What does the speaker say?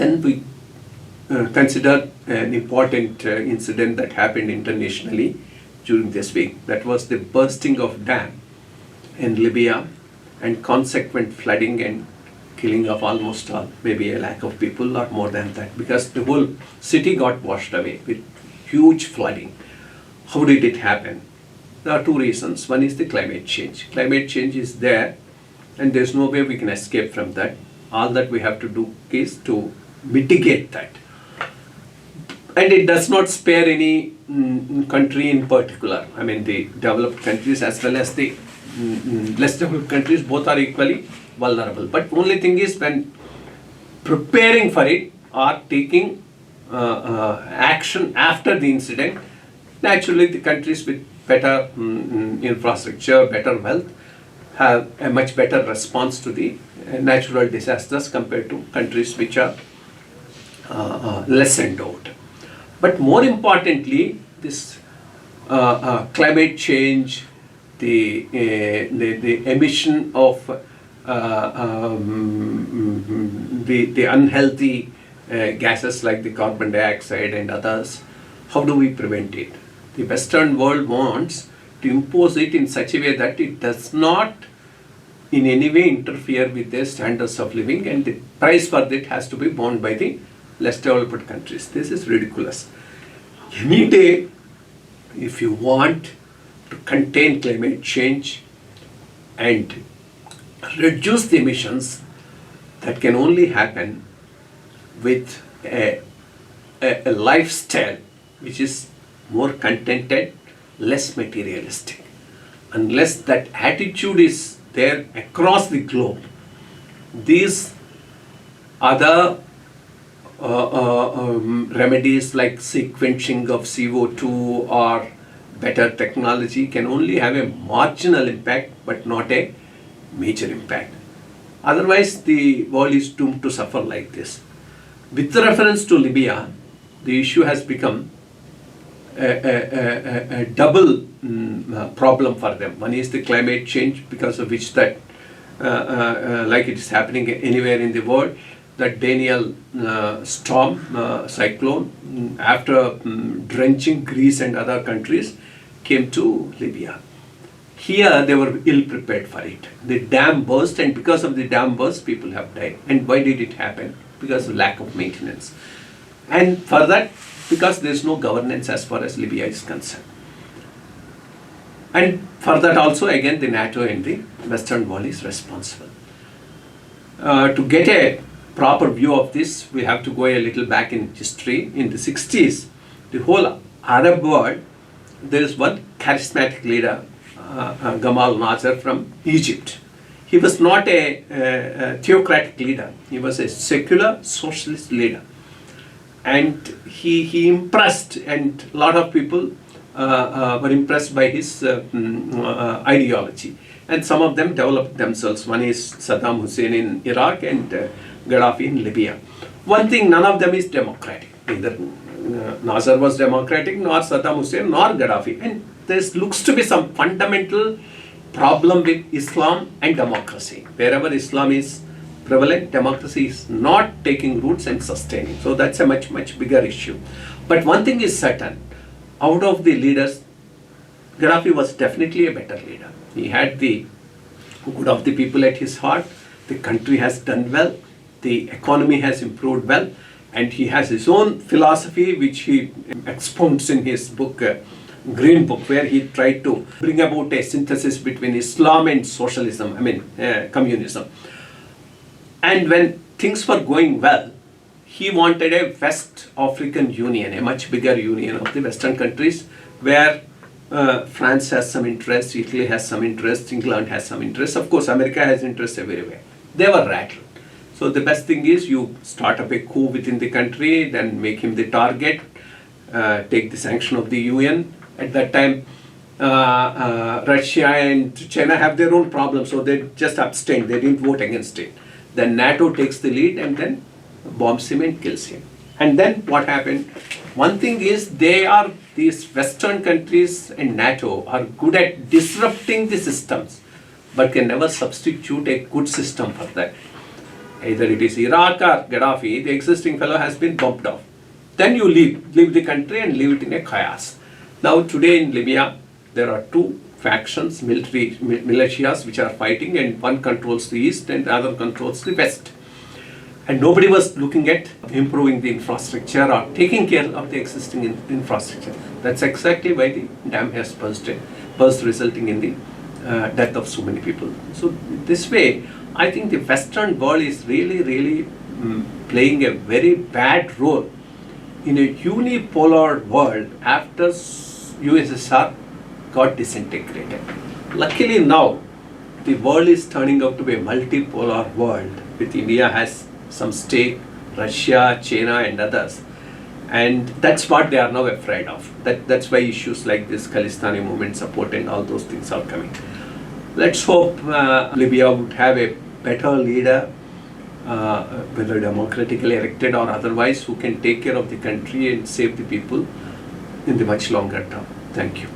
Then we consider an important incident that happened internationally during this week. That was the bursting of dam in Libya and consequent flooding and killing of almost maybe a lakh of people or more than that, because the whole city got washed away with huge flooding. How did it happen? There are two reasons. One is the climate change. Climate change is there and there's no way we can escape from that. All that we have to do is to mitigate that. And it does not spare any country in particular. I mean, the developed countries as well as the less developed countries, both are equally vulnerable. But only thing is, when preparing for it or taking action after the incident, naturally the countries with better infrastructure, better wealth, have a much better response to the natural disasters compared to countries which are less endowed. But more importantly, this climate change, the emission of the unhealthy gases like the carbon dioxide and others, how do we prevent it? The Western world wants to impose it in such a way that it does not in any way interfere with their standards of living, and the price for that has to be borne by the less developed countries. This is ridiculous. Any day, if you want to contain climate change and reduce the emissions, that can only happen with a lifestyle which is more contented, less materialistic. Unless that attitude is there across the globe, these other remedies like sequencing of CO2 or better technology can only have a marginal impact but not a major impact. Otherwise, the world is doomed to suffer like this. With reference to Libya, the issue has become a double problem for them. One is the climate change, because of which that, like it is happening anywhere in the world, that Daniel storm, cyclone, after drenching Greece and other countries, came to Libya. Here they were ill prepared for it. The dam burst, and because of the dam burst, people have died. And why did it happen? Because of lack of maintenance. And for that, because there is no governance as far as Libya is concerned. And for that also, again, the NATO and the Western world is responsible. To get a proper view of this, we have to go a little back in history. In the 60s, the whole Arab world, there is one charismatic leader, Gamal Nazar from Egypt. He was not a theocratic leader. He was a secular socialist leader. And he impressed, and a lot of people were impressed by his ideology. And some of them developed themselves. One is Saddam Hussein in Iraq and Gadaffi in Libya. One thing, none of them is democratic. Neither Nazar was democratic, nor Saddam Hussein, nor Gadaffi. And there looks to be some fundamental problem with Islam and democracy. Wherever Islam is prevalent, democracy is not taking roots and sustaining. So that's a much, much bigger issue. But one thing is certain, out of the leaders, Gadaffi was definitely a better leader. He had the good of the people at his heart. The country has done well. The economy has improved well. And he has his own philosophy, which he expounds in his book, Green Book, where he tried to bring about a synthesis between Islam and socialism, communism. And when things were going well, he wanted a West African Union, a much bigger union of the Western countries, where France has some interest, Italy has some interest, England has some interest. Of course, America has interest everywhere. They were rattled. So the best thing is you start up a coup within the country, then make him the target, take the sanction of the UN. At that time, Russia and China have their own problems, so they just abstained. They didn't vote against it. Then NATO takes the lead and then bombs him and kills him. And then what happened? One thing is, these Western countries and NATO are good at disrupting the systems, but can never substitute a good system for that. either it is Iraq or Gadaffi, the existing fellow has been bumped off. Then you leave the country and leave it in a chaos. Now today in Libya, there are two factions, militias which are fighting, and one controls the east and the other controls the west. And nobody was looking at improving the infrastructure or taking care of the existing infrastructure. That's exactly why the dam has burst, resulting in the death of so many people. So this way, I think the Western world is really playing a very bad role in a unipolar world after USSR got disintegrated. Luckily now, the world is turning out to be a multipolar world, with India has some stake, Russia, China and others. And that's what they are now afraid of. That's why issues like this Khalistani movement support and all those things are coming. Let's hope Libya would have a better leader, whether democratically elected or otherwise, who can take care of the country and save the people in the much longer term. Thank you.